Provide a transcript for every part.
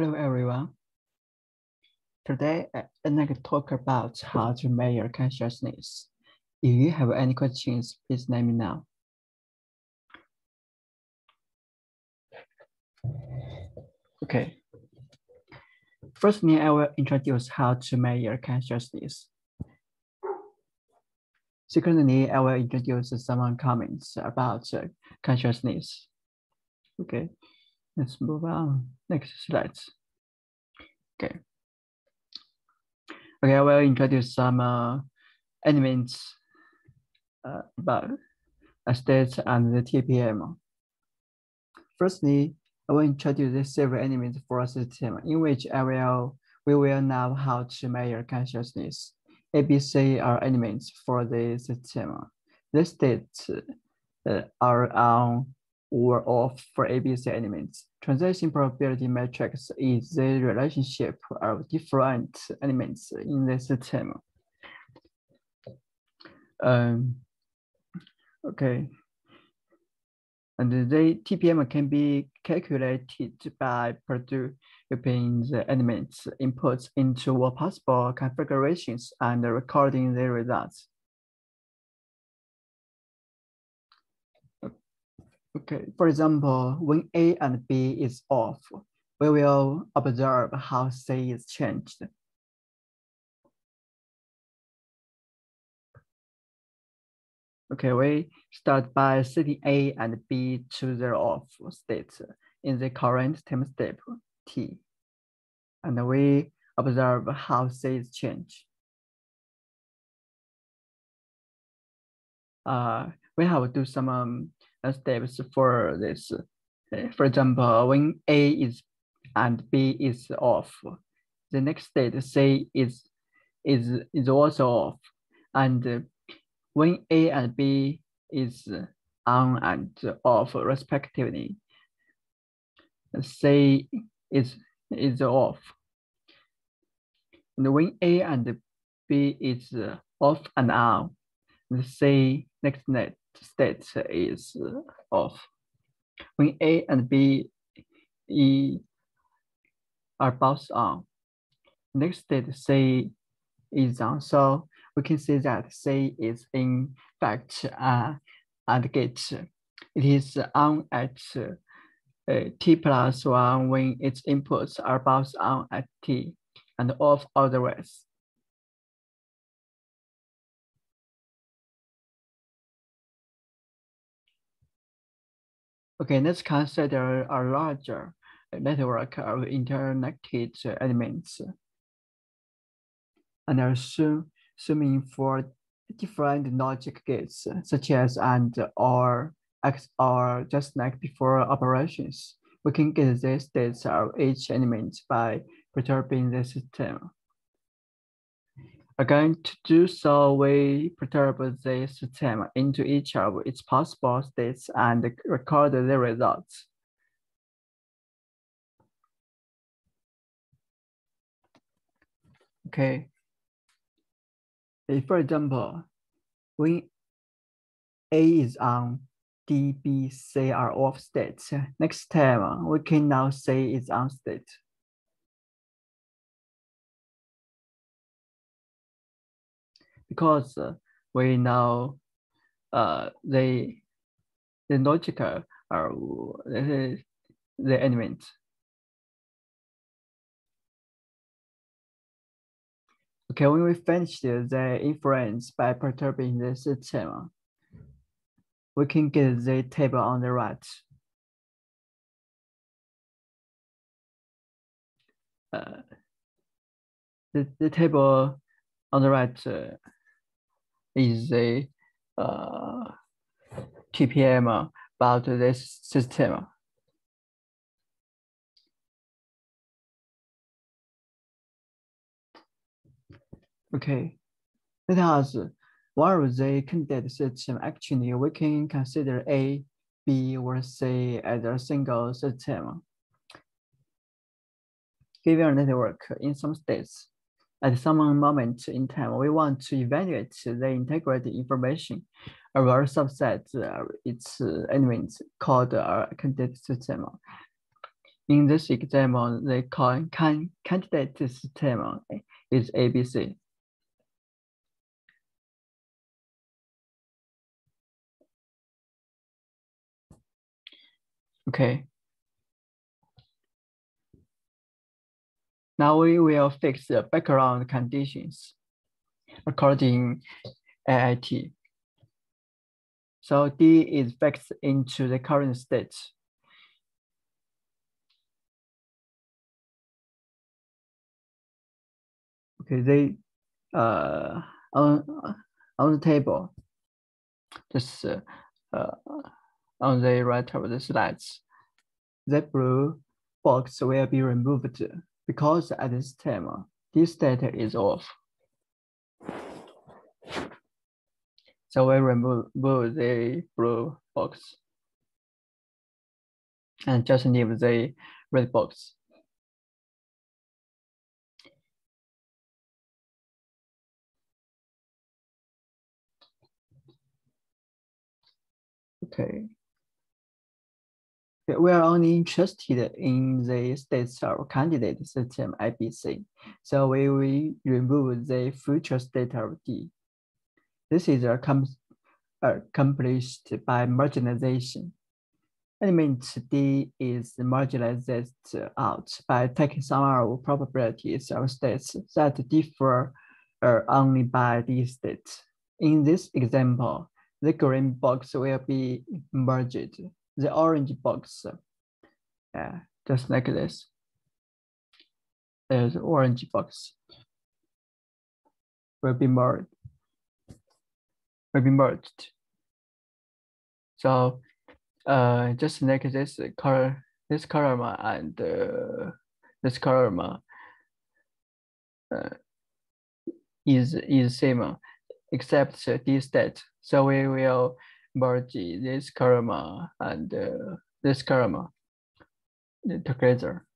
Hello, everyone. Today, I'd like to talk about how to measure consciousness. If you have any questions, please let me know. Okay. Firstly, I will introduce how to measure consciousness. Secondly, I will introduce some comments about consciousness. Okay, let's move on. Next slide. Okay. Okay, I will introduce some elements about states and the TPM. Firstly, I will introduce the several elements for a system in which we will know how to measure consciousness. A, B, C are elements for the system. The states are on or off for A, B, C elements. Transaction probability matrix is the relationship of different elements in the system. Okay. And the TPM can be calculated by producing the elements inputs into all possible configurations and recording the results. Okay, for example, when A and B is off, we will observe how C is changed. Okay, we start by setting A and B to their off state in the current time step T. And we observe how C is changed. We have to do some steps for this. For example, when A is and B is off, the next state C is also off, and when A and B is on and off respectively, C is off. And when A and B is off and on, the C next state is off. When A and B are both on, next state C is on. So we can see that C is in fact at gate. It is on at T+1 when its inputs are both on at T and off otherwise. Okay, let's consider a larger network of interconnected elements. And assuming for different logic gates, such as and, or, XOR, just like before operations, we can get the states of each element by perturbing the system. Again, to do so, we perturb the system into each of its possible states and record the results. Okay. For example, when A is on, D, B, C are off states. Next time, we can now say it's on state. Because we know the logical are the elements. Okay, when we finish the inference by perturbing the system, we can get the table on the right. The table on the right is the TPM about this system. Okay, let us, what are the candidate system? Actually, we can consider A, B, or C as a single system. Given a network in some states, at some moment in time, we want to evaluate the integrated information of our subset, its elements called a candidate system. In this example, the candidate system is ABC. Okay. Now we will fix the background conditions according IIT. So D is fixed into the current state. Okay, they on the table, just on the right of the slides, the blue box will be removed because at this time this state is off. So we remove the blue box and just leave the red box. Okay. We are only interested in the states of candidate system ABC. So we will remove the future state of D. This is accomplished by marginalization. Element D is marginalized out by taking some of probabilities of states that differ only by D state. In this example, the green box will be merged. The orange box, just like this. There's orange box will be merged. So just like this color, this column and this column is same except this state. So we will merge this column and this column together.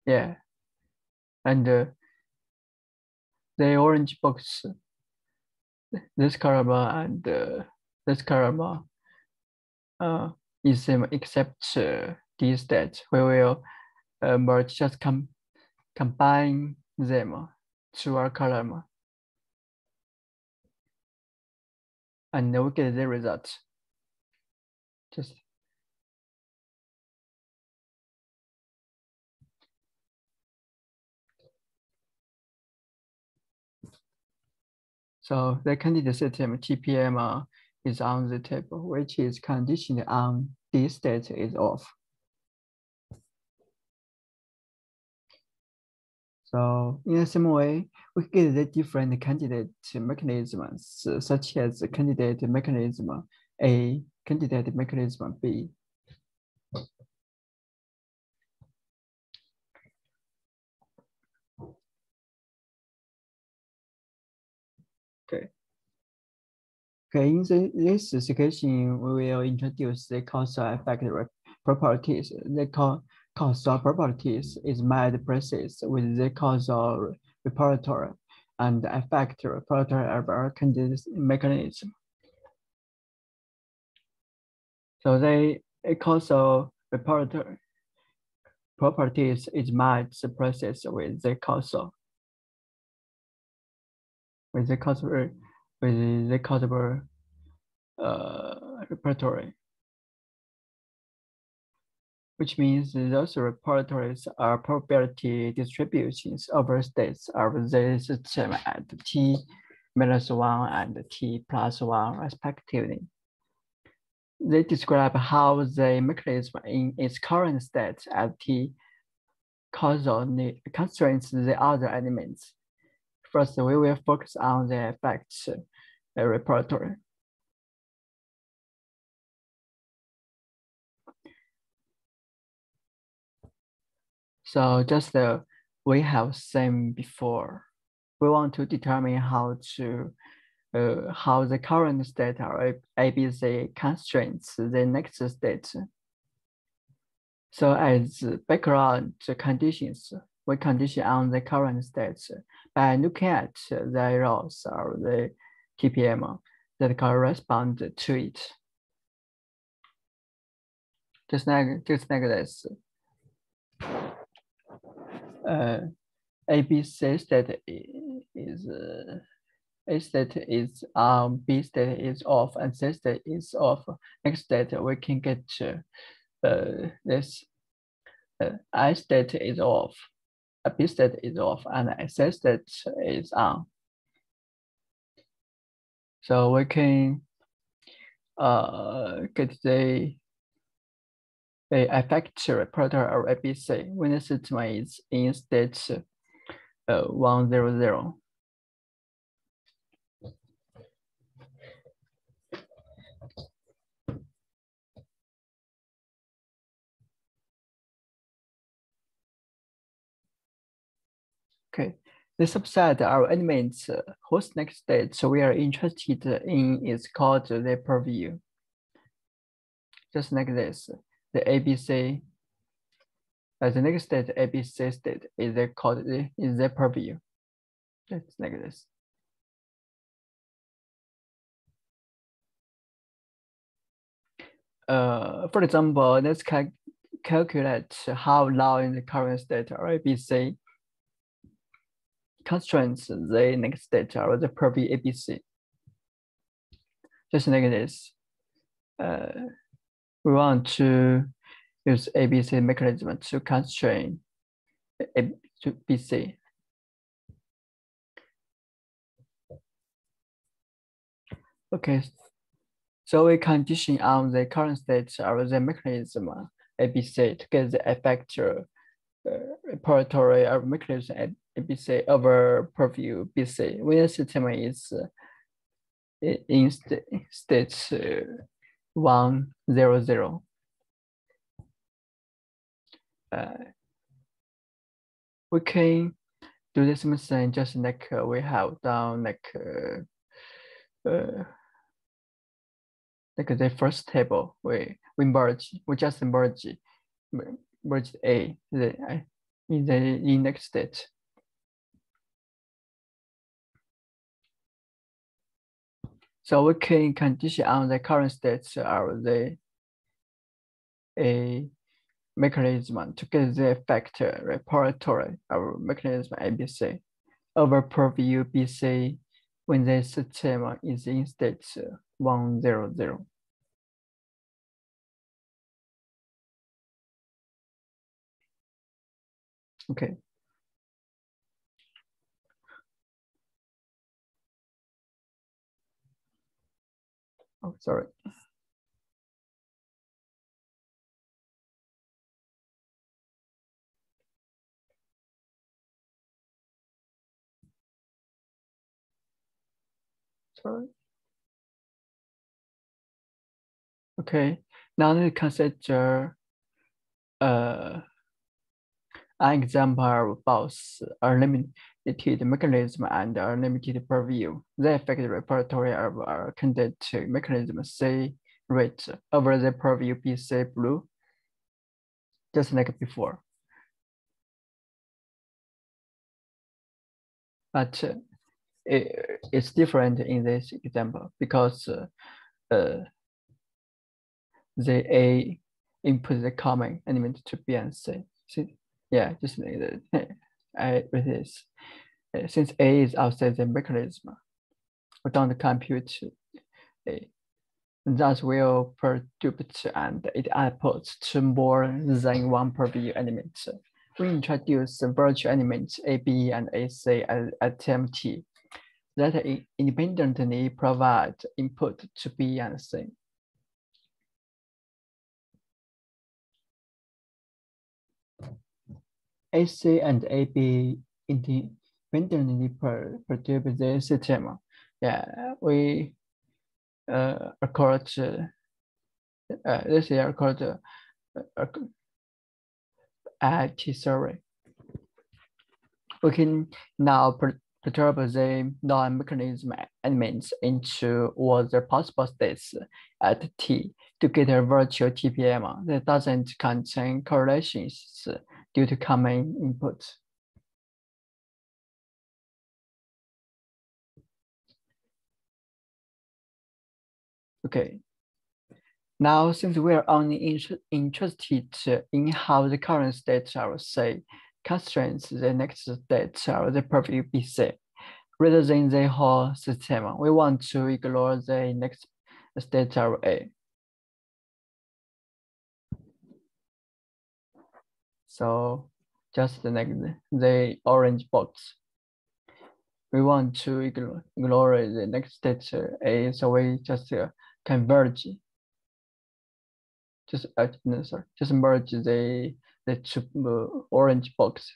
Yeah, and the orange box, this column and this column is same except this state. We will merge, just combine them to our column, and we get the result. Just so the candidate system TPM is on the table, which is conditioned on this state is off. So in the same way, we get the different candidate mechanisms, such as candidate mechanism A, candidate mechanism B. Okay. Okay, in this situation, we will introduce the causal effect properties. The causal properties is made process with the causal repertoire and effect repertoire of our candidate mechanism. So the causal repertoire properties is made process with the causal repertoire, which means those repertoires are probability distributions over states of the system at t-1 and t+1 respectively. They describe how the mechanism in its current state at t causal constrains the other elements. First, we will focus on the effects repertoire. So just we have seen before, we want to determine how the current state of ABC constrains the next state. So as background conditions, we condition on the current state by looking at the rows of the TPM that correspond to it. just like this. A B C state is A state is on, B state is off, and C state is off. Next state we can get this I state is off, B state is off, and C state is on. So we can get the effect repertoire of ABC when the system is in state 100. Okay, the subset are elements whose next state we are interested in is called the purview. Just like this, the ABC, the next state ABC state is called the purview. Just like this. For example, let's calculate how long in the current state or ABC constraints the next state or the purview ABC. Just like this. We want to use ABC mechanism to constrain A to BC. Okay, so we condition on the current state or the mechanism ABC to get the effect repertoire or mechanism ABC over purview BC when the system is in state 100. We can do the same thing just like we have done like the first table. We just merge A in the next state. So we can condition on the current states or the a mechanism to get the effect repertoire or mechanism ABC over purview BC when the system is in state 100. Okay. Oh, sorry. Sorry. Okay, now let's consider an example of both unlimited mechanism and unlimited purview. The effect repertoire of our candidate mechanism C red over the purview BC blue, just like before. But it's different in this example because the A input the common element to B and C. Yeah, just like that. I read this. Since A is outside the mechanism, we don't compute A. That will produce and it outputs to more than one purview element. We introduce virtual elements A, B, and AC at TMT that independently provide input to B and C. AC and AB independently perturb the system. Yeah, we record this is called IIT survey. We can now perturb the non-mechanism elements into all the possible states at T to get a virtual TPM that doesn't contain correlations due to common input. Okay. Now, since we are only interested in how the current state of say constrains the next state of the purview BC, rather than the whole system, we want to ignore the next state of A. So just like the orange box, we want to ignore the next state A, so we just converge. Just no, sorry, just merge the two orange box.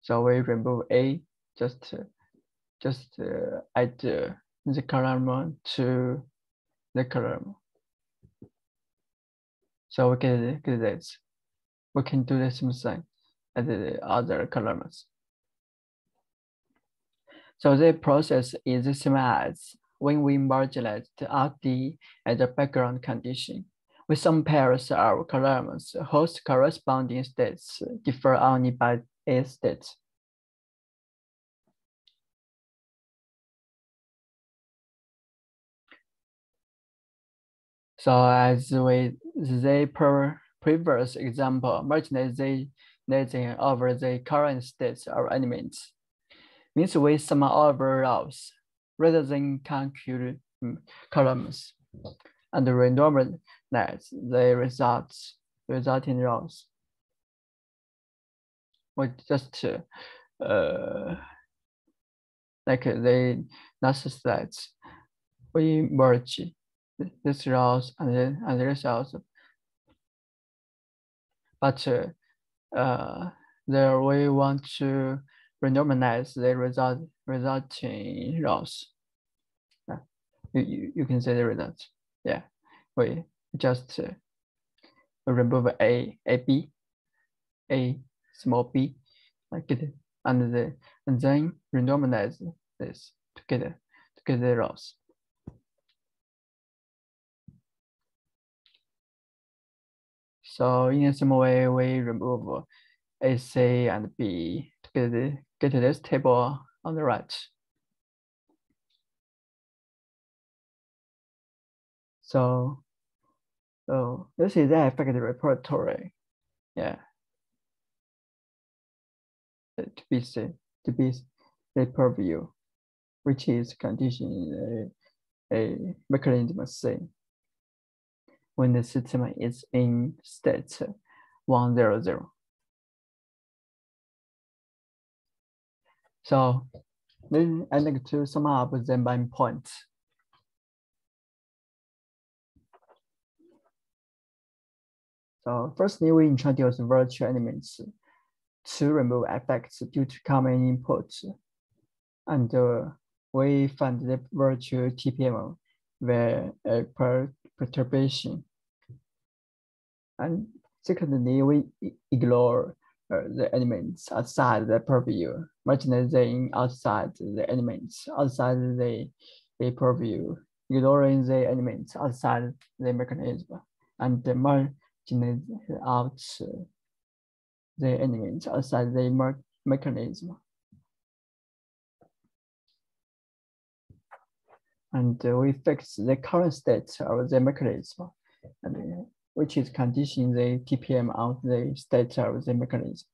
So we remove A, just add the column to the column. So we get this. We can do the same thing at the other columns. So the process is the same as when we marginalize the RD as a background condition. We some pairs our columns whose corresponding states differ only by A state. So as with the previous example, marginalizing over the current states of elements means we sum over rows rather than calculate columns and renormalize the resulting rows. We just like the last slides, we merge this rows and the results, but there we want to renormalize the resulting rows. You can see the results. Yeah, we just remove A, A small b, like it, and then renormalize this to get the rows. So in the same way, we remove A, C, and B to get this table on the right. So this is the effective repertoire. Yeah. To be the purview, which is condition a mechanism C when the system is in state 100. So then I like to sum up the main points. So firstly, we introduce virtual elements to remove effects due to common inputs. And we find the virtual TPM where a perturbation. And secondly, we ignore the elements outside the purview, marginalizing outside the elements outside the purview, ignoring the elements outside the mechanism, and marginalize out the elements outside the mechanism. And we fix the current state of the mechanism, and which is conditioning the TPM of the state of the mechanism.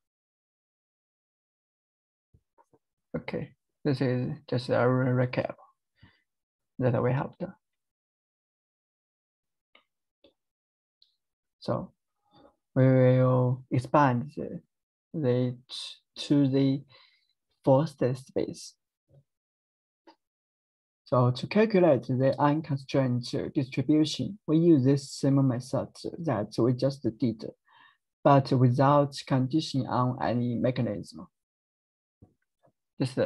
Okay, this is just a recap that we have done. So we will expand to the four-state space. So to calculate the unconstrained distribution, we use this same method that we just did, but without conditioning on any mechanism. Just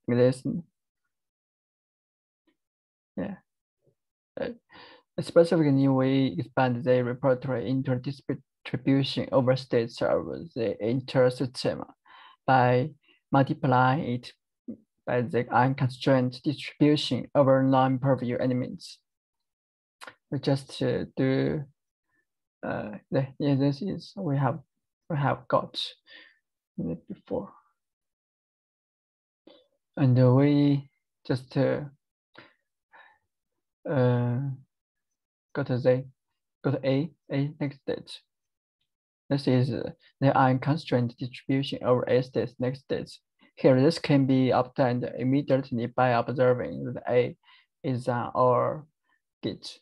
this, yeah. Specifically, we expand the repertoire into distribution over states of the intersystem by multiplying it by the unconstrained distribution over non-purview elements. We just do this is we have got it before, and we just go to A next state. This is the unconstrained distribution over A states next states. Here, this can be obtained immediately by observing that A is an OR gate.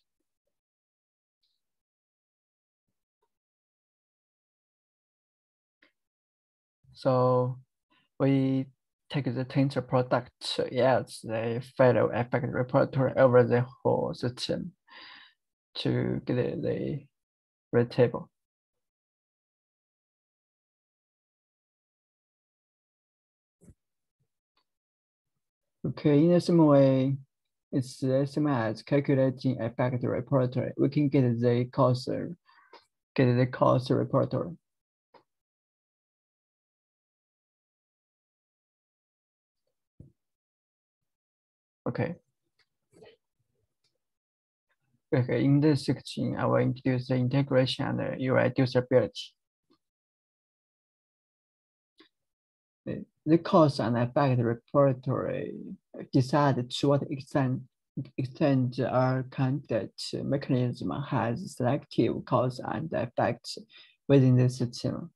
So we take the tensor product as the fellow effect repertoire over the whole system to get the red table. Okay, in the same way, it's the same as calculating effect repertoire. We can get the cost repertoire. Okay. Okay, in this section, I will introduce the integration and irreducibility. The cause and effect repertoire decide to what extent our candidate mechanism has selective cause and effect within the system.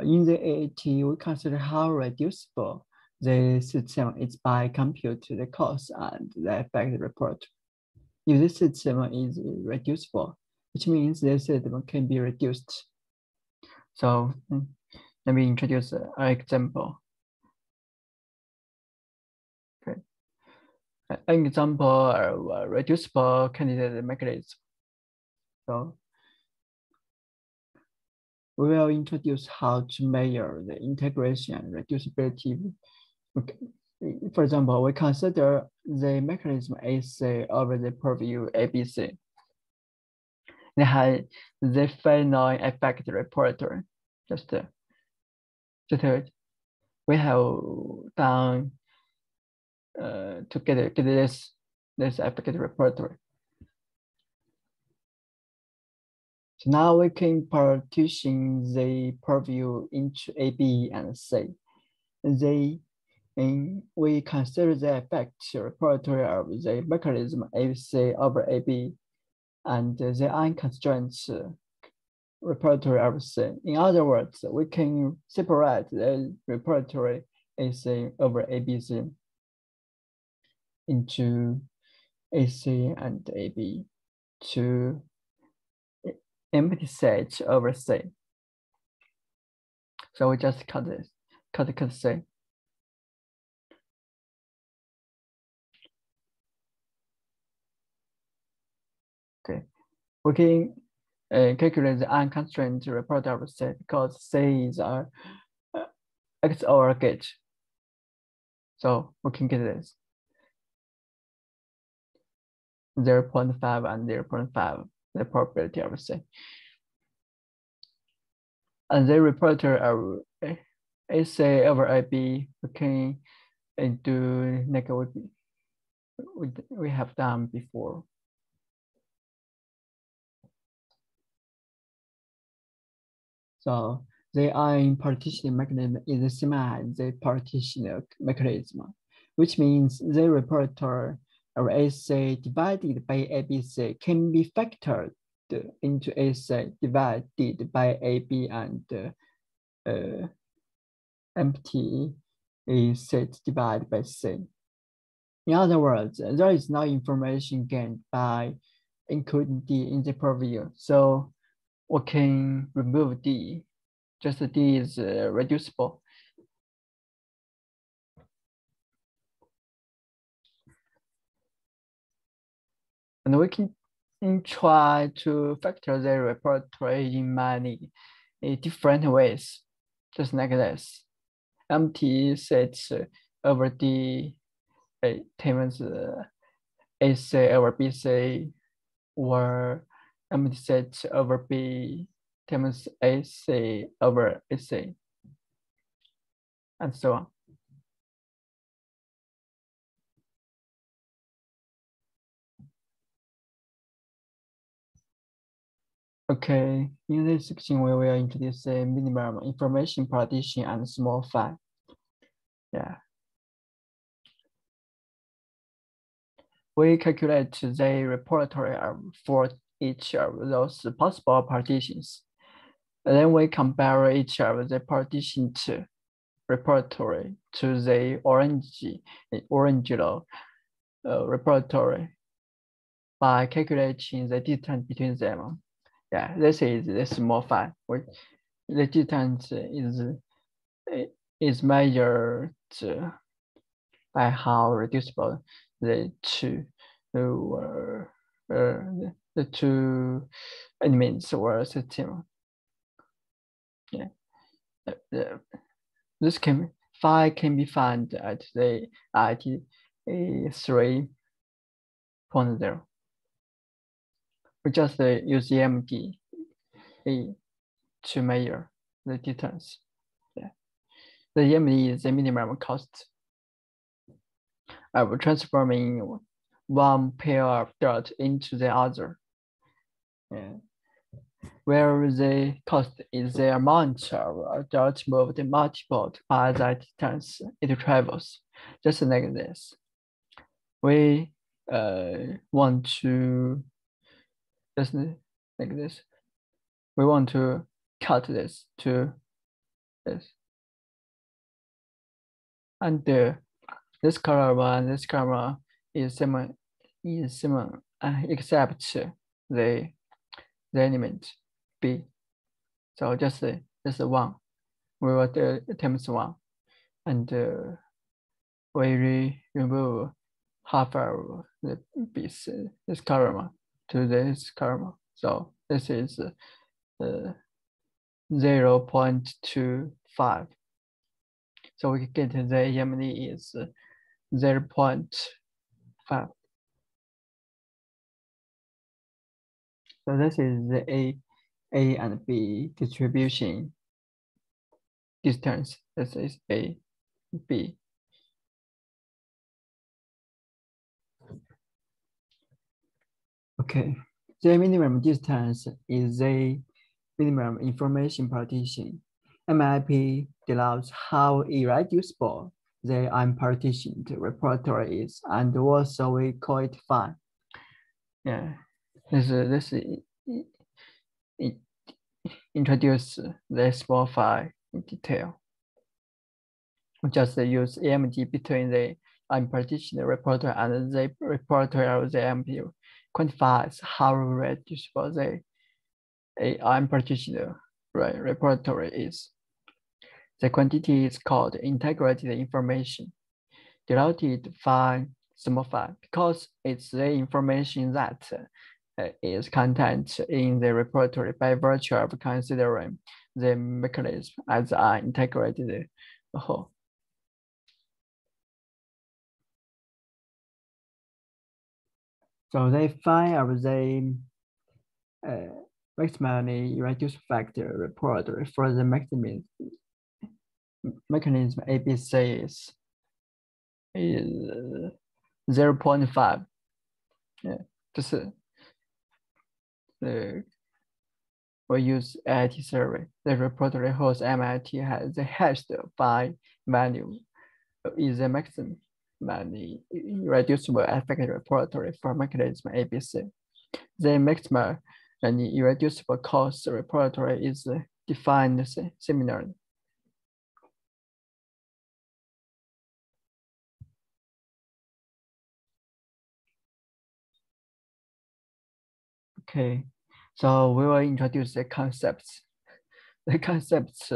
In the IIT, we consider how reducible the system is by computing the cause and the effect report. If the system is reducible, which means the system can be reduced. So let me introduce an example. Okay. An example of reducible candidate mechanism. So we will introduce how to measure the integration and reducibility. Okay. For example, we consider the mechanism AC over the purview ABC. They had the final effect repertoire. Just we have done to get this effect repertoire. So now we can partition the purview into A, B, and C. We consider the effect repertoire of the mechanism AC over AB and the unconstrained repertoire of C. In other words, we can separate the repertoire AC over ABC into AC and AB to empty set over C. So we just cut this, cut C. Okay, we can calculate the unconstrained repertoire of C because C is our XOR gate. So we can get this 0.5 and 0.5, the probability of C. And the repertoire of AC over AB, we can do like we have done before. So the ion partitioning mechanism is the same as the partition mechanism, which means the repertoire of AC divided by ABC can be factored into AC divided by AB and empty set divided by C. In other words, there is no information gained by including D in the purview. So we can remove D. Just D is reducible. And we can try to factor the repertoire in many different ways, just like this. Empty sets over D times AC over BC, or empty set over B times AC over AC, and so on. Okay, in this section, we will introduce a minimum information partition and small phi. Yeah. we calculate the repertoire for each of those possible partitions. And then we compare each of the partitioned repertoire to the original repertoire by calculating the distance between them. Yeah, this is the small file. The distance is measured by how reducible the two the two elements were system. Yeah, this file can be found at the IIT 3.0. We just use EMD to measure the distance. Yeah. The EMD is the minimum cost of transforming one pair of dots into the other. Yeah. Where the cost is the amount of dots moved multiplied by the distance it travels, just like this. We want to, just like this. We want to cut this to this. And this color one, this color is similar, except the element B. So just one. We will do times one, and we remove half of the piece, this column to this column. So this is 0.25. So we get the EMD is 0.5. So this is the A and B distribution distance. This is A, B. Okay, the minimum distance is the minimum information partition. MIP denotes how irreducible the unpartitioned repertoire is, and also we call it phi. Yeah, this introduce the small phi in detail. We just use AMD between the unpartitioned repertoire and the repertoire of the MPU quantifies how reducible the unpartitioned repertoire is. The quantity is called integrated information, denoted by small phi, because it's the information that is content in the repertoire by virtue of considering the mechanism as an integrated whole. So the phi of the maximally reduced factor repertoire for the mechanism ABC is 0.5. Yeah, we use IIT survey. The repertoire holds MIT has the hashed phi value is the maximum irreducible effective repertoire for mechanism ABC. The maximum and irreducible cost repertoire is defined similarly. Okay, so we will introduce the concepts. The concepts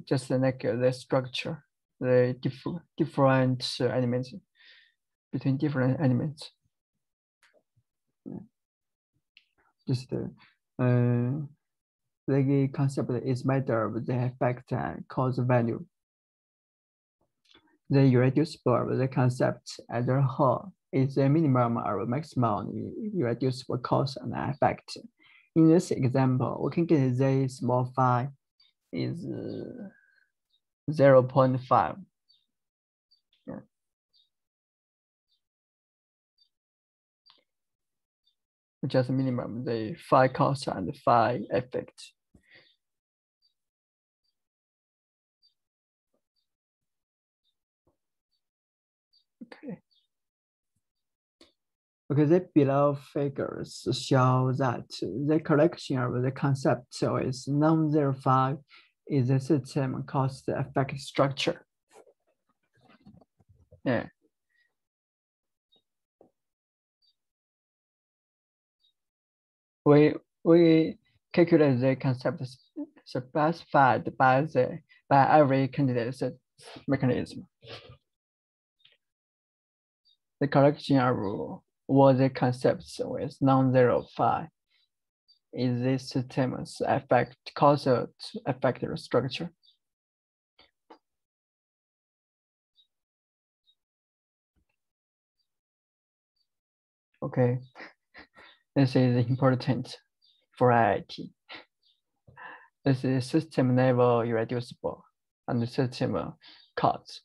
just like the structure, the different elements between different elements. Just the concept is matter of the effect and cause value. The irreducible of the concept as a whole is the minimum or maximum irreducible cause and effect. In this example, we can get the small phi is 0.5. Yeah. Just minimum the phi cause and phi effect. Okay. Okay, the below figures show that the collection of the concept is non-zero 5 is the system cause-effect structure. Yeah. We calculate the concept specified by every candidate's mechanism. The collection of all the concepts with non-zero 5 is this system's causal effect structure. Okay, this is important for IIT. This is system level irreducible and system costs.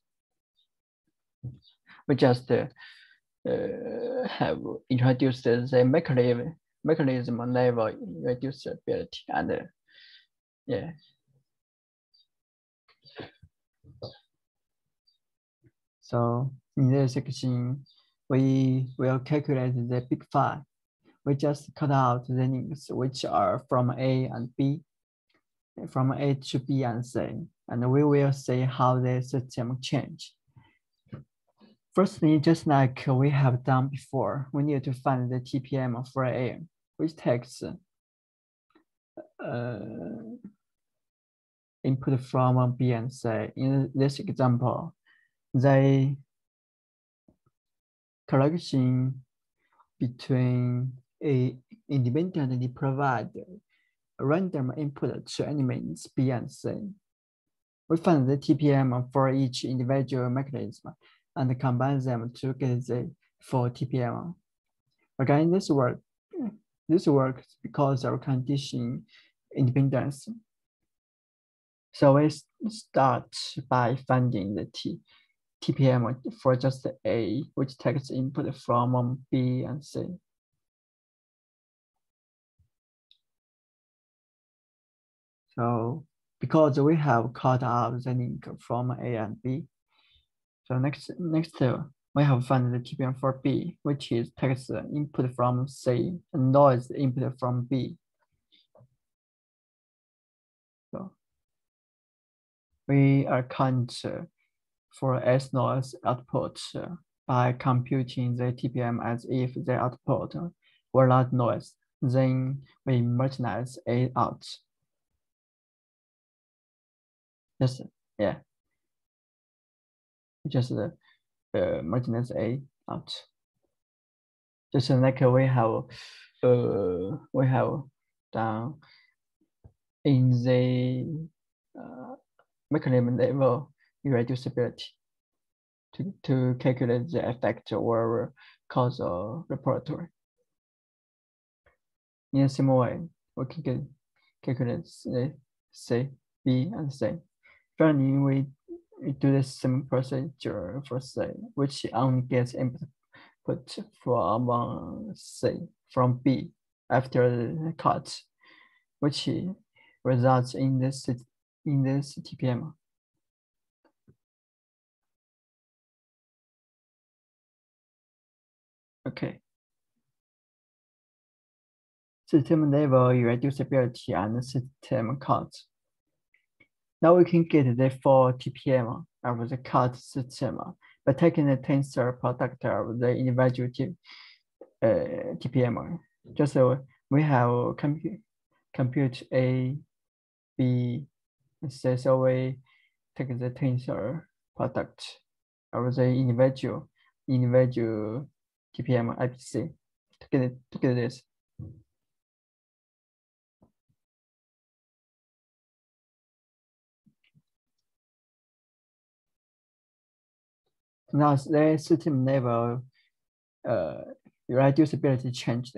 We just have introduced the mechanism level reducibility and yeah. So in this section, we will calculate the big five. We just cut out the links which are from A and B, from A to B and C, and we will see how the system change. Firstly, just like we have done before, we need to find the TPM for A, which takes input from B and C. In this example, the collection between A independently provide random input to elements B and C. We find the TPM for each individual mechanism and combine them to get the full TPM. Again, this works because of condition independence. So we start by finding the TPM for just A, which takes input from B and C. So because we have cut out the link from A and B, so next we have found the TPM for B, which is takes input from C and noise input from B. So we account for S noise output by computing the TPM as if the output were not noise. Then we marginalize A out. Just yeah, just marginalize A out. Just like we have done in the mechanism level irreducibility to calculate the effect or causal repertoire. In a similar way, we can calculate C, B, and C. Finally, we do the same procedure for C, which only gets input from C from B after the cut, which results in this TPM. Okay. System level irreducibility and system cut. Now we can get the full TPM of the cut system by taking the tensor product of the individual TPM. Just we have compute A, B, C, so we take the tensor product of the individual TPM IPC to get this. Now the system level reducibility changed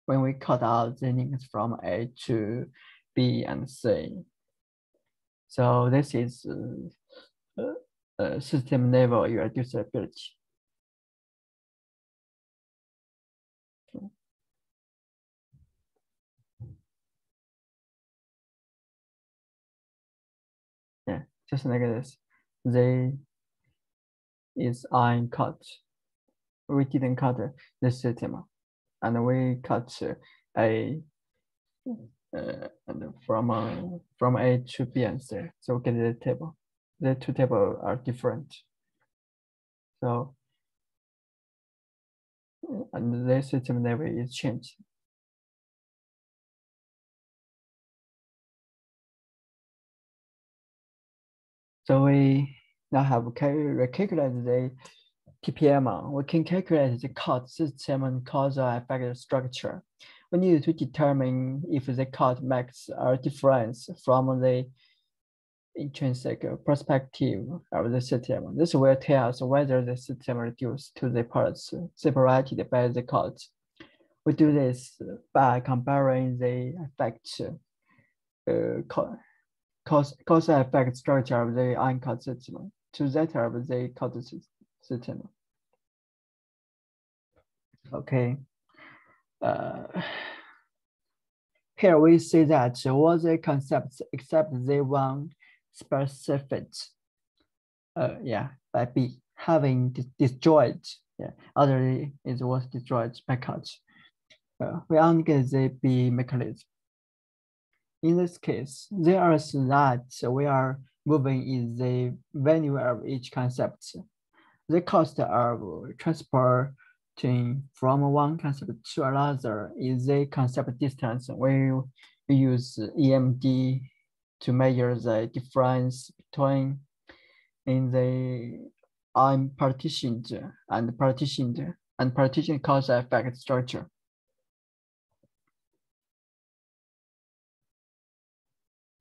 when we cut out the links from A to B and C. So this is system level irreducibility. Yeah, just like this. They is iron cut. we didn't cut the system, and we cut a and from A to B and C. So we get the table. The two tables are different. So and the system level is changed. So we now have calculated the TPM. We can calculate the cause system and causal effect structure. We need to determine if the cause makes a difference from the intrinsic perspective of the system. This will tell us whether the system reduced to the parts separated by the cause. We do this by comparing the effect cause effect structure of the uncut system to that of the cut system. Okay. Here we see that all the concepts except the one specific, by B having destroyed. Other is was destroyed by cut. We only get the B mechanism. In this case, there is that we are moving in the value of each concept. The cost of transporting from one concept to another is the concept distance. We use EMD to measure the difference between in the unpartitioned and partitioned cause effect structure.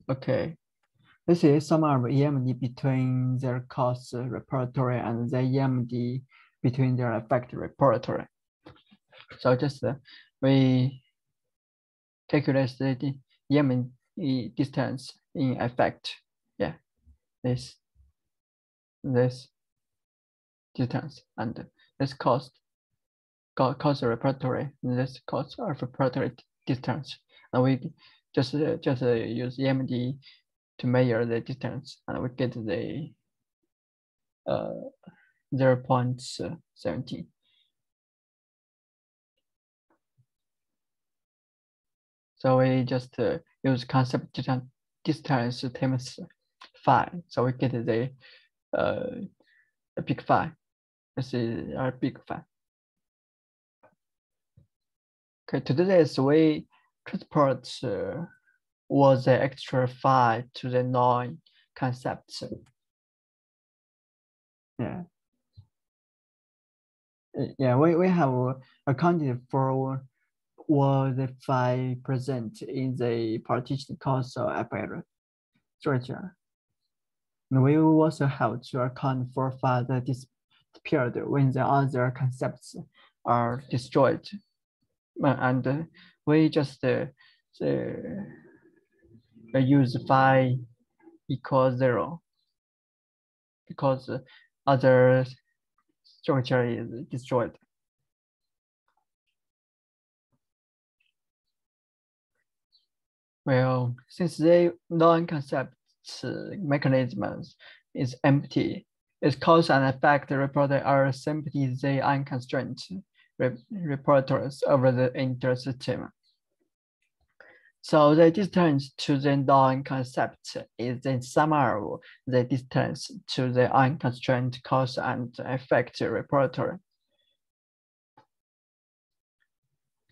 Okay, this is some of EMD between their cause repertory and the EMD between their effect repertory. So just we calculate the EMD distance in effect. Yeah, this distance and this cause repertory, this cause of repertory distance, and we just use EMD to measure the distance, and we get the 0.17. So we just use concept distance times phi. So we get the big phi. This is our big phi. Okay, to do this, we transport was the extra phi to the non-concept. Yeah, we have accounted for all the phi present in the partition causal effect structure. And we also have to account for phi that disappeared when the other concepts are destroyed. And we just use phi equals 0 because other structure is destroyed. Well, since the non-concept mechanism is empty, its cause and effect reported are simply the unconstrained repertories over the intersystem. So the distance to the non-concept is the sum of the distance to the unconstrained cause and effect repertory.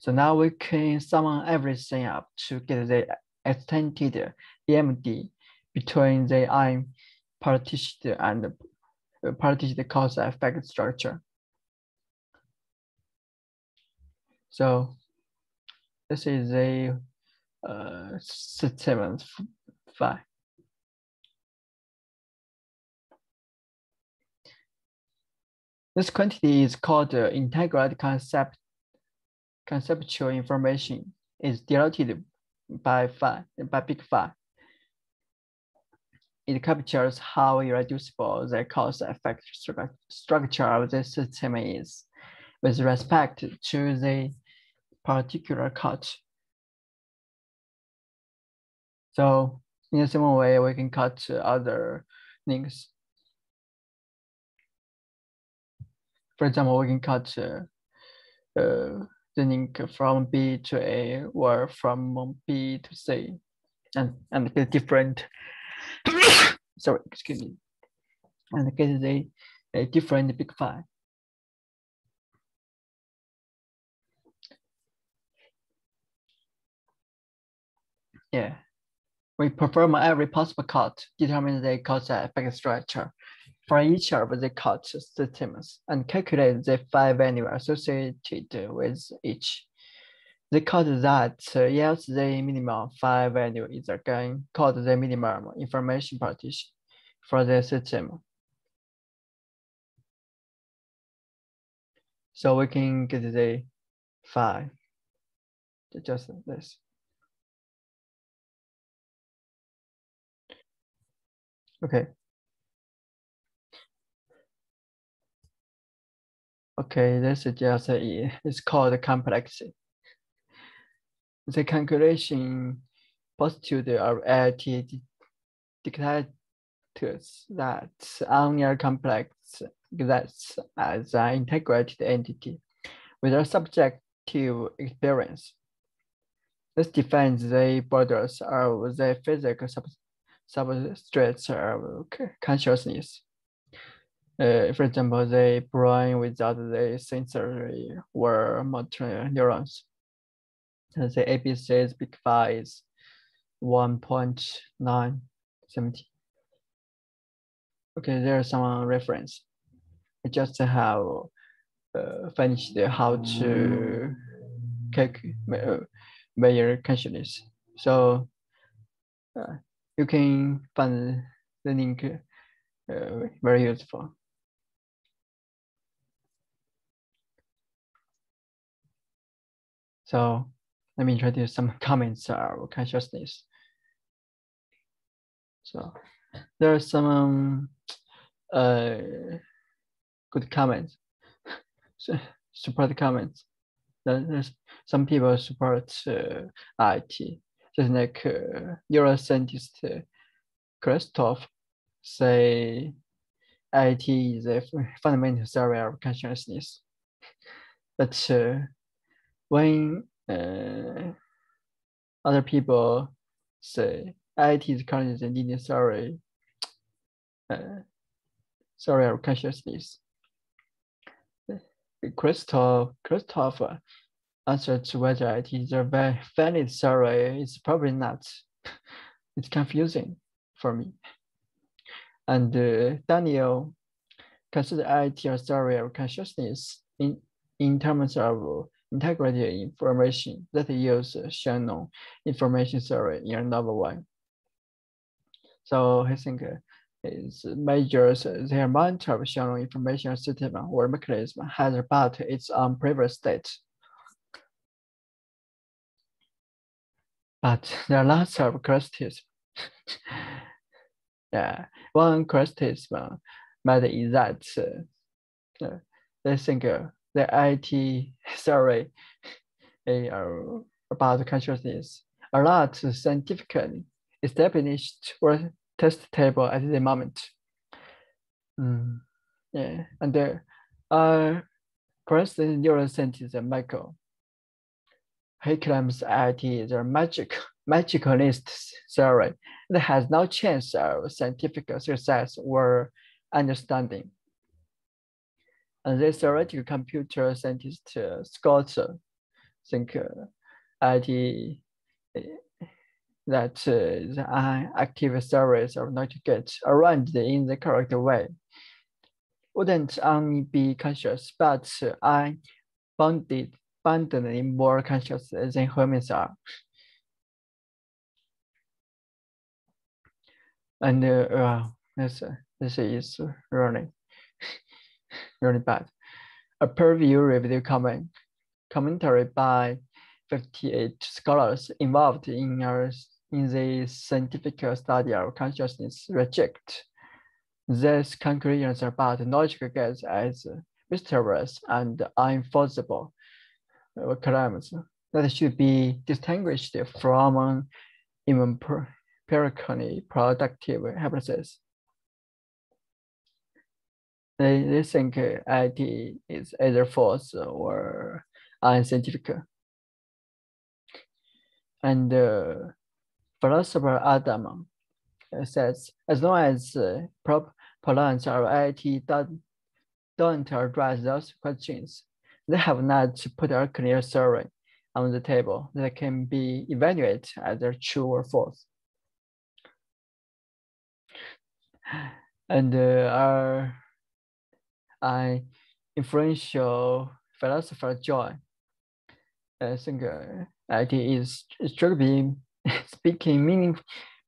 So now we can sum everything up to get the extended EMD between the unpartitioned and partitioned cause effect structure. So this is the system phi. This quantity is called integrated conceptual information. Is denoted by big phi. It captures how irreducible the cause effect structure of the system is with respect to the particular cut. So in a similar way, we can cut other things. For example, we can cut the link from B to A or from B to C, and get different. Sorry, excuse me, and get a different big file. Yeah, we perform every possible cut, determine the cause-effect structure for each of the cut systems, and calculate the phi value associated with each. The cut that yields the minimum phi value is again called the minimum information partition for the system. So we can get the phi, just this. Okay. Okay, this is just it's called complexity. The calculation postulate of IIT dictators that only complex exists as an integrated entity with a subjective experience. This defines the borders of the physical substrates of consciousness. For example, the brain without the sensory or motor neurons. The ABC's big phi is 1.970. Okay, there's some reference. I just have finished how to measure consciousness. So you can find the link very useful. So let me introduce some comments of consciousness. So there are some good comments, support comments. There's some people support IIT, just like neuroscientist Christoph say IIT is a fundamental theory of consciousness. But when other people say IIT is currently the leading theory of consciousness, Christoph answered to whether IIT is a very valid theory is probably not. It's confusing for me. And Daniel considered IIT a theory of consciousness in terms of integrated information that use Shannon information theory in a novel way. So I think it measures the amount of Shannon information system or mechanism has about its own previous state. But there are lots of criticism. Yeah, one criticism is that they think the IIT theory about consciousness are not scientifically established or testable at the moment. Yeah, and for instance, neuroscientist Michael, he claims IIT is a magicalist theory that has no chance of scientific success or understanding. And the theoretical computer scientist Scott think IIT that the active theories are not get arranged in the correct way wouldn't only be conscious, but abundantly more conscious than humans are. And this is really bad. A peer-reviewed commentary by 58 scholars involved in the scientific study of consciousness reject these conclusions about logical gates as mysterious and unenforceable claims that should be distinguished from even empirically productive hypotheses. They think IIT is either false or unscientific. And philosopher Adam says, as long as propellants or IIT don't address those questions, they have not put a clear theory on the table that can be evaluated either true or false. And our influential philosopher Joy, I think IT is strictly speaking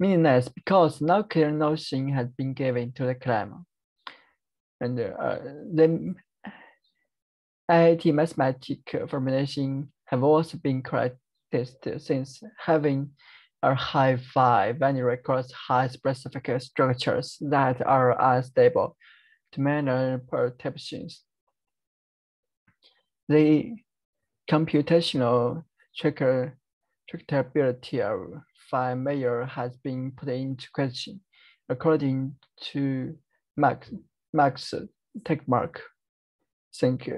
meaningless because no clear notion has been given to the claim. And the IIT mathematical formulation have also been practiced since having a high phi value requires high specific structures that are unstable to minor perturbations. The computational tractability of phi measure has been put into question, according to Max Tegmark. Think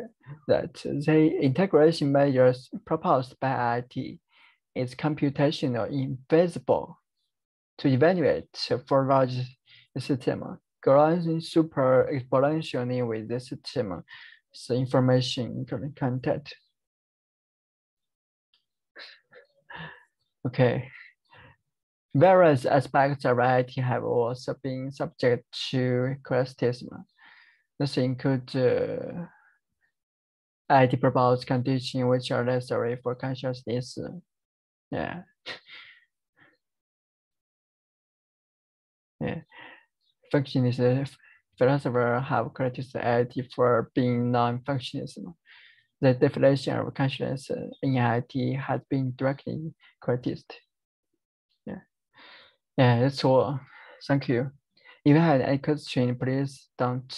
that the integration measures proposed by IIT is computational invisible to evaluate for large system. Growing super exponentially with the system, the information content. Okay. Various aspects of IIT have also been subject to criticism. This includes IIT proposed conditions which are necessary for consciousness. Yeah. Yeah. Functionist philosophers have criticized IIT for being non-functionism. The definition of consciousness in IIT has been directly criticized. Yeah. Yeah, that's all. Thank you. If you had any question, please don't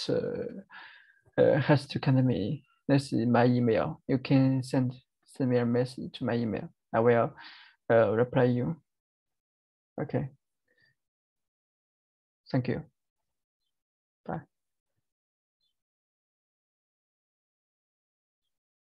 hesitate to contact me. This is my email. You can send me a message to my email. I will reply you. Okay. Thank you.